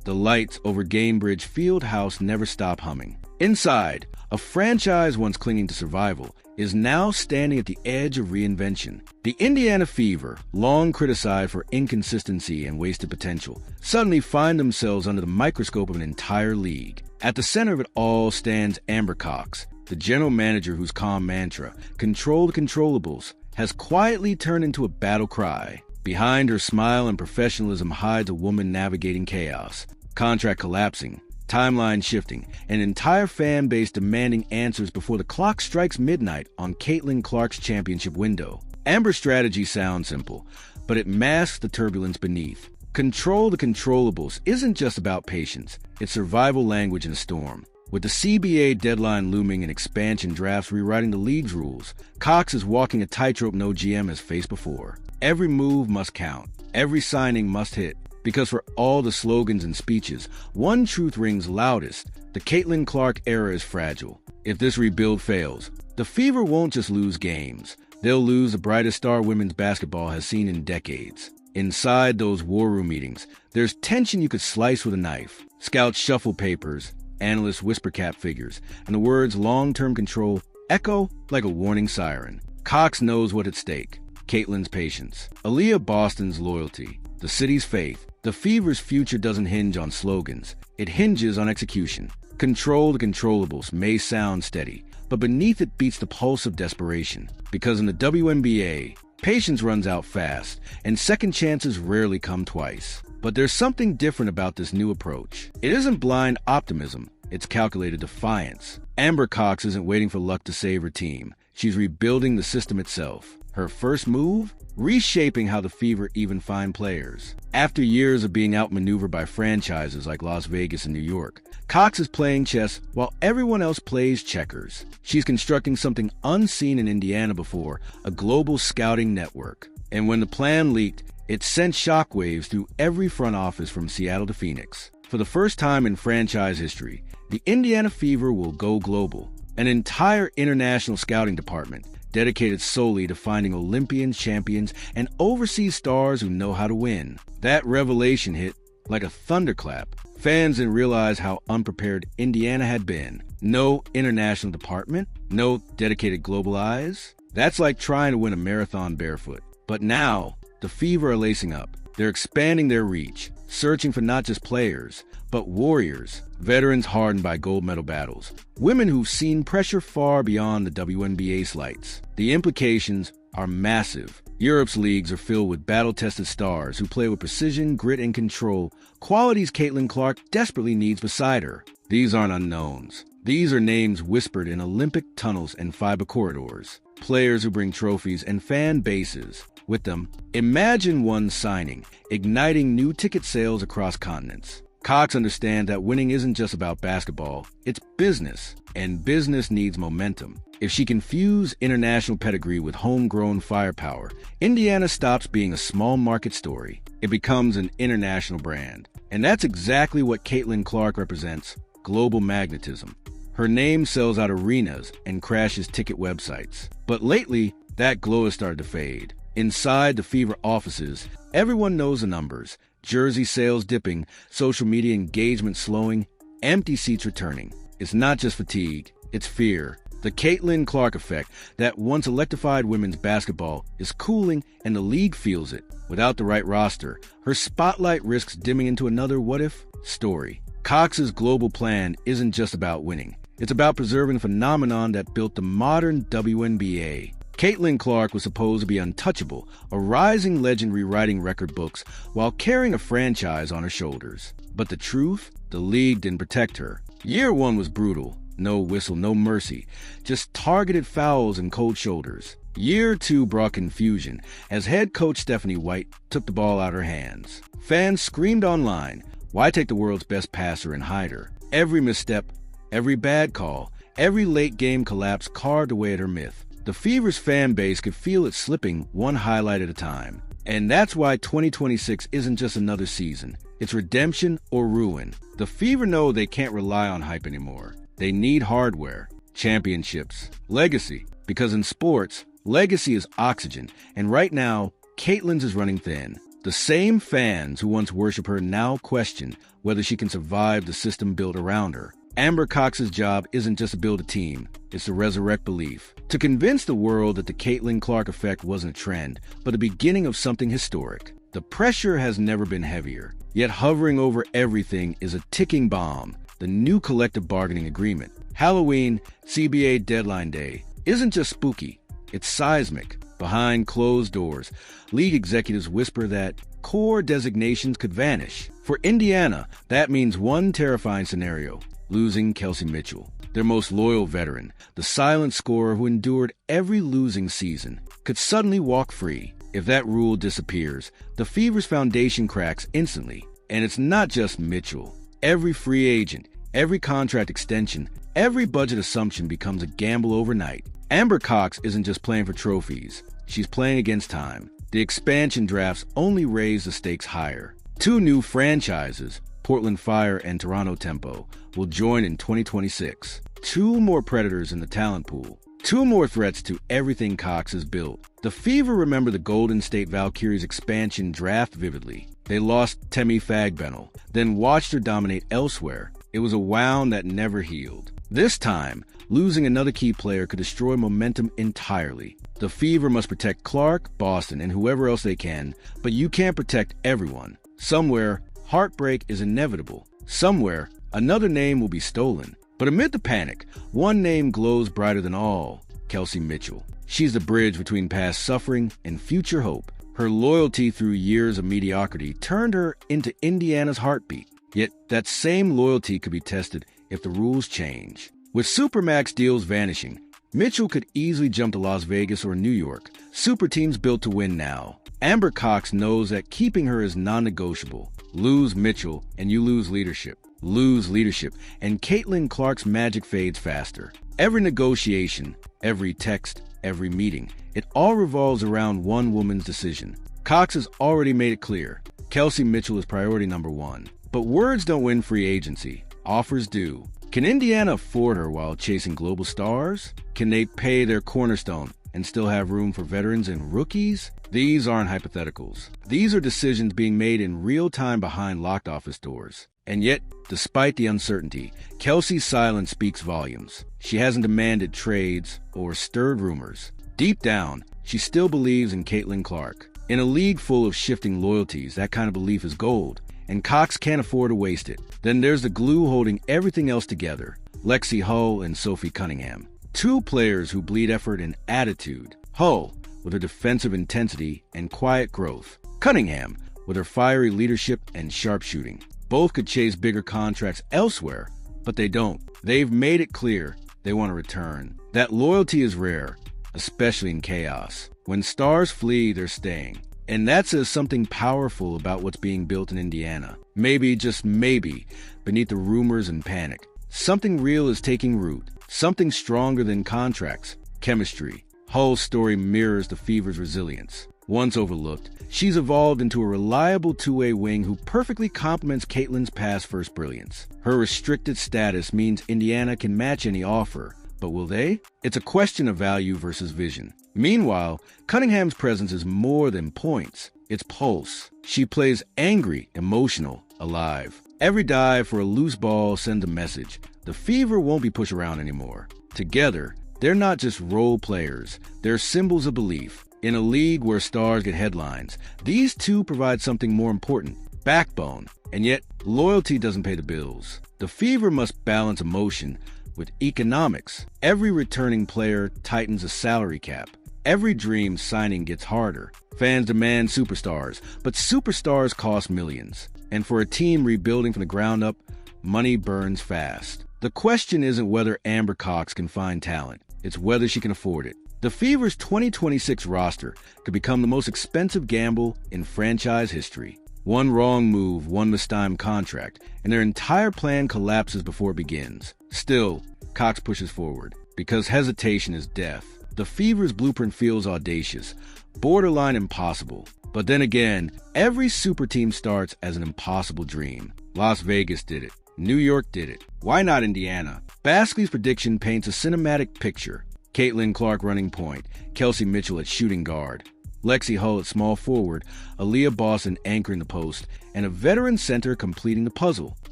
The lights over Gainbridge Fieldhouse never stop humming. Inside, a franchise once clinging to survival is now standing at the edge of reinvention. The Indiana Fever, long criticized for inconsistency and wasted potential, suddenly find themselves under the microscope of an entire league. At the center of it all stands Amber Cox, the general manager whose calm mantra, "Control the controllables," has quietly turned into a battle cry. Behind her smile and professionalism hides a woman navigating chaos, contract collapsing, timeline shifting, an entire fan base demanding answers before the clock strikes midnight on Caitlin Clark's championship window. Amber's strategy sounds simple, but it masks the turbulence beneath. Control the controllables isn't just about patience, it's survival language in a storm. With the CBA deadline looming and expansion drafts rewriting the league's rules, Cox is walking a tightrope no GM has faced before. Every move must count, every signing must hit, because for all the slogans and speeches, one truth rings loudest: the Caitlin Clark era is fragile. If this rebuild fails, the Fever won't just lose games, they'll lose the brightest star women's basketball has seen in decades. Inside those war room meetings, there's tension you could slice with a knife. Scouts shuffle papers, analysts whisper cap figures, and the words long-term control echo like a warning siren. Cox knows what's at stake: Caitlin's patience, Aaliyah Boston's loyalty, the city's faith. The Fever's future doesn't hinge on slogans. It hinges on execution. Control the controllables may sound steady, but beneath it beats the pulse of desperation. Because in the WNBA, patience runs out fast, and second chances rarely come twice. But there's something different about this new approach. It isn't blind optimism, it's calculated defiance. Amber Cox isn't waiting for luck to save her team. She's rebuilding the system itself. Her first move? Reshaping how the Fever even find players. After years of being outmaneuvered by franchises like Las Vegas and New York, Cox is playing chess while everyone else plays checkers. She's constructing something unseen in Indiana before, a global scouting network. And when the plan leaked, it sent shockwaves through every front office from Seattle to Phoenix. For the first time in franchise history, the Indiana Fever will go global. An entire international scouting department dedicated solely to finding Olympians, champions, and overseas stars who know how to win. That revelation hit like a thunderclap. Fans didn't realize how unprepared Indiana had been. No international department, no dedicated global eyes. That's like trying to win a marathon barefoot. But now, the Fever are lacing up. They're expanding their reach, searching for not just players, but warriors, veterans hardened by gold medal battles, women who've seen pressure far beyond the WNBA slights. The implications are massive. Europe's leagues are filled with battle-tested stars who play with precision, grit, and control, qualities Caitlin Clark desperately needs beside her. These aren't unknowns. These are names whispered in Olympic tunnels and fiber corridors. Players who bring trophies and fan bases with them. Imagine one signing, igniting new ticket sales across continents. Cox understands that winning isn't just about basketball, it's business, and business needs momentum. If she can fuse international pedigree with homegrown firepower, Indiana stops being a small market story. It becomes an international brand. And that's exactly what Caitlin Clark represents: global magnetism. Her name sells out arenas and crashes ticket websites. But lately, that glow has started to fade. Inside the Fever offices, everyone knows the numbers. Jersey sales dipping, social media engagement slowing, empty seats returning. It's not just fatigue, it's fear. The Caitlin Clark effect, that once electrified women's basketball, is cooling and the league feels it. Without the right roster, her spotlight risks dimming into another what-if story. Cox's global plan isn't just about winning. It's about preserving the phenomenon that built the modern WNBA. Caitlin Clark was supposed to be untouchable, a rising legend rewriting record books while carrying a franchise on her shoulders. But the truth? The league didn't protect her. Year one was brutal. No whistle, no mercy. Just targeted fouls and cold shoulders. Year two brought confusion as head coach Stephanie White took the ball out of her hands. Fans screamed online, "Why take the world's best passer and hide her?" Every misstep, every bad call, every late game collapse carved away at her myth. The Fever's fan base could feel it slipping one highlight at a time. And that's why 2026 isn't just another season. It's redemption or ruin. The Fever know they can't rely on hype anymore. They need hardware, championships, legacy. Because in sports, legacy is oxygen. And right now, Caitlin's is running thin. The same fans who once worship her now question whether she can survive the system built around her. Amber Cox's job isn't just to build a team, it's to resurrect belief. To convince the world that the Caitlin Clark effect wasn't a trend, but the beginning of something historic. The pressure has never been heavier, yet hovering over everything is a ticking bomb, the new collective bargaining agreement. Halloween, CBA deadline day, isn't just spooky, it's seismic. Behind closed doors, league executives whisper that core designations could vanish. For Indiana, that means one terrifying scenario: losing Kelsey Mitchell, their most loyal veteran, the silent scorer who endured every losing season, could suddenly walk free. If that rule disappears, the Fever's foundation cracks instantly. And it's not just Mitchell. Every free agent, every contract extension, every budget assumption becomes a gamble overnight. Amber Cox isn't just playing for trophies. She's playing against time. The expansion drafts only raise the stakes higher. 2 new franchises, Portland Fire and Toronto Tempo, will join in 2026. 2 more predators in the talent pool. 2 more threats to everything Cox has built. The Fever remember the Golden State Valkyries expansion draft vividly. They lost Temi Fagbenel, then watched her dominate elsewhere. It was a wound that never healed. This time, losing another key player could destroy momentum entirely. The Fever must protect Clark, Boston, and whoever else they can, but you can't protect everyone. Somewhere, heartbreak is inevitable. Somewhere, another name will be stolen. But amid the panic, one name glows brighter than all: Kelsey Mitchell. She's the bridge between past suffering and future hope. Her loyalty through years of mediocrity turned her into Indiana's heartbeat. Yet that same loyalty could be tested if the rules change. With Supermax deals vanishing, Mitchell could easily jump to Las Vegas or New York. Super teams built to win now. Amber Cox knows that keeping her is non-negotiable. Lose Mitchell and you lose leadership. Lose leadership and Caitlin Clark's magic fades faster. Every negotiation, every text, every meeting, it all revolves around one woman's decision. Cox has already made it clear. Kelsey Mitchell is priority number 1. But words don't win free agency. Offers do. Can Indiana afford her while chasing global stars? Can they pay their cornerstone and still have room for veterans and rookies? These aren't hypotheticals. These are decisions being made in real time behind locked office doors. And yet, despite the uncertainty, Kelsey's silence speaks volumes. She hasn't demanded trades or stirred rumors. Deep down, she still believes in Caitlin Clark. In a league full of shifting loyalties, that kind of belief is gold, and Cox can't afford to waste it. Then there's the glue holding everything else together: Lexie Hull and Sophie Cunningham. 2 players who bleed effort and attitude. Hull, with her defensive intensity and quiet growth. Cunningham, with her fiery leadership and sharpshooting. Both could chase bigger contracts elsewhere, but they don't. They've made it clear they want to return. That loyalty is rare, especially in chaos. When stars flee, they're staying. And that says something powerful about what's being built in Indiana. Maybe, just maybe, beneath the rumors and panic, something real is taking root. Something stronger than contracts: chemistry. Hull's story mirrors the Fever's resilience. Once overlooked, she's evolved into a reliable 2-way wing who perfectly complements Caitlin's past first brilliance. Her restricted status means Indiana can match any offer. But will they? It's a question of value versus vision. Meanwhile, Cunningham's presence is more than points. It's pulse. She plays angry, emotional, alive. Every dive for a loose ball sends a message. The Fever won't be pushed around anymore. Together, they're not just role players. They're symbols of belief. In a league where stars get headlines, these 2 provide something more important: backbone. And yet, loyalty doesn't pay the bills. The Fever must balance emotion with economics. Every returning player tightens a salary cap. Every dream signing gets harder. Fans demand superstars, but superstars cost millions. And for a team rebuilding from the ground up, money burns fast. The question isn't whether Amber Cox can find talent. It's whether she can afford it. The Fever's 2026 roster could become the most expensive gamble in franchise history. One wrong move, one mistimed contract, and their entire plan collapses before it begins. Still, Cox pushes forward, because hesitation is death. The Fever's blueprint feels audacious, borderline impossible. But then again, every super team starts as an impossible dream. Las Vegas did it. New York did it. Why not Indiana? Baskley's prediction paints a cinematic picture. Caitlin Clark running point, Kelsey Mitchell at shooting guard. Lexie Hull at small forward, Aaliyah Boston anchoring the post, and a veteran center completing the puzzle.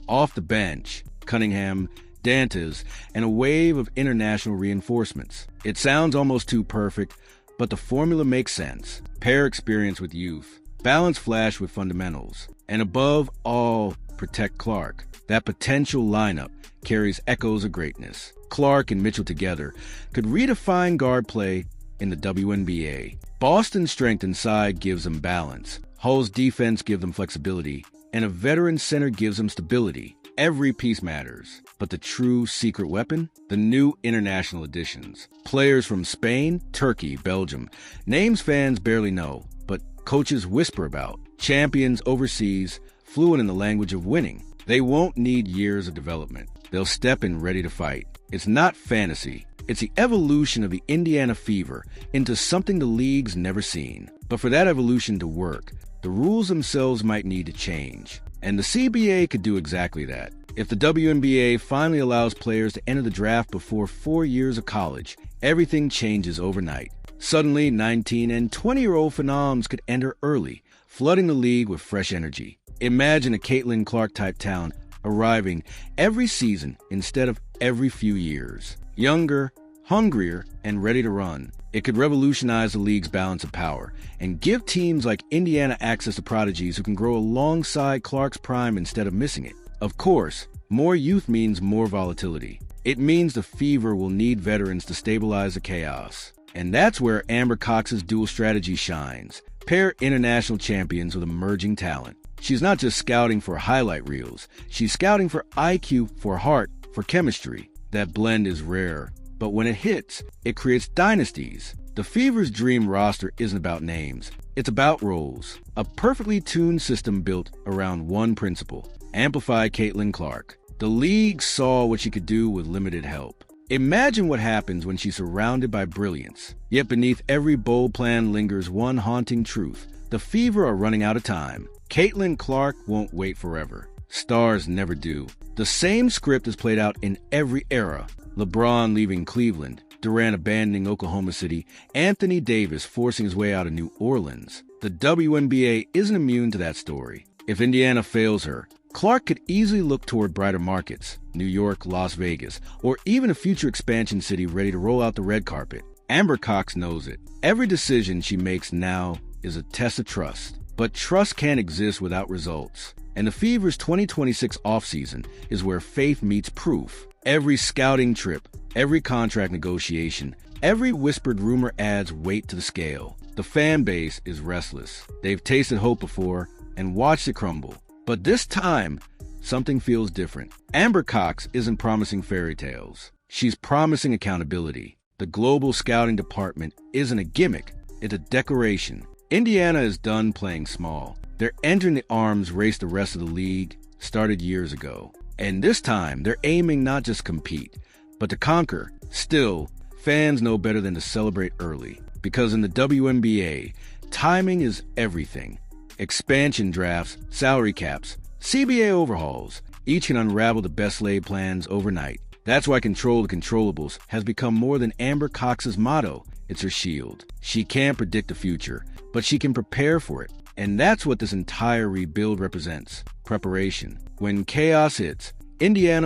Off the bench, Cunningham, Dantas, and a wave of international reinforcements. It sounds almost too perfect, but the formula makes sense. Pair experience with youth, balance flash with fundamentals, and above all, protect Clark. That potential lineup carries echoes of greatness. Clark and Mitchell together could redefine guard play in the WNBA. Boston's strength inside gives them balance. Hull's defense gives them flexibility, and a veteran center gives them stability. Every piece matters, but the true secret weapon? The new international additions. Players from Spain, Turkey, Belgium. Names fans barely know, but coaches whisper about. Champions overseas, fluent in the language of winning. They won't need years of development. They'll step in ready to fight. It's not fantasy. It's the evolution of the Indiana Fever into something the league's never seen. But for that evolution to work, the rules themselves might need to change. And the CBA could do exactly that. If the WNBA finally allows players to enter the draft before 4 years of college, everything changes overnight. Suddenly, 19 and 20-year-old phenoms could enter early, flooding the league with fresh energy. Imagine a Caitlin Clark-type talent arriving every season instead of every few years. Younger, hungrier, and ready to run. It could revolutionize the league's balance of power and give teams like Indiana access to prodigies who can grow alongside Clark's prime instead of missing it. Of course, more youth means more volatility. It means the Fever will need veterans to stabilize the chaos. And that's where Amber Cox's dual strategy shines. Pair international champions with emerging talent. She's not just scouting for highlight reels. She's scouting for IQ, for heart, for chemistry. That blend is rare. But when it hits, it creates dynasties. The Fever's dream roster isn't about names. It's about roles. A perfectly tuned system built around one principle. Amplify Caitlin Clark. The league saw what she could do with limited help. Imagine what happens when she's surrounded by brilliance. Yet beneath every bold plan lingers one haunting truth. The Fever are running out of time. Caitlin Clark won't wait forever. Stars never do. The same script is played out in every era. LeBron leaving Cleveland, Durant abandoning Oklahoma City, Anthony Davis forcing his way out of New Orleans. The WNBA isn't immune to that story. If Indiana fails her, Clark could easily look toward brighter markets, New York, Las Vegas, or even a future expansion city ready to roll out the red carpet. Amber Cox knows it. Every decision she makes now is a test of trust. But trust can't exist without results. And the Fever's 2026 offseason is where faith meets proof. Every scouting trip, every contract negotiation, every whispered rumor adds weight to the scale. The fan base is restless. They've tasted hope before and watched it crumble. But this time, something feels different. Amber Cox isn't promising fairy tales. She's promising accountability. The global scouting department isn't a gimmick, it's a declaration. Indiana is done playing small. They're entering the arms race the rest of the league started years ago. And this time, they're aiming not just compete, but to conquer. Still, fans know better than to celebrate early. Because in the WNBA, timing is everything. Expansion drafts, salary caps, CBA overhauls, each can unravel the best laid plans overnight. That's why Control the Controllables has become more than Amber Cox's motto. It's her shield. She can't predict the future, but she can prepare for it. And that's what this entire rebuild represents. Preparation. When chaos hits, Indiana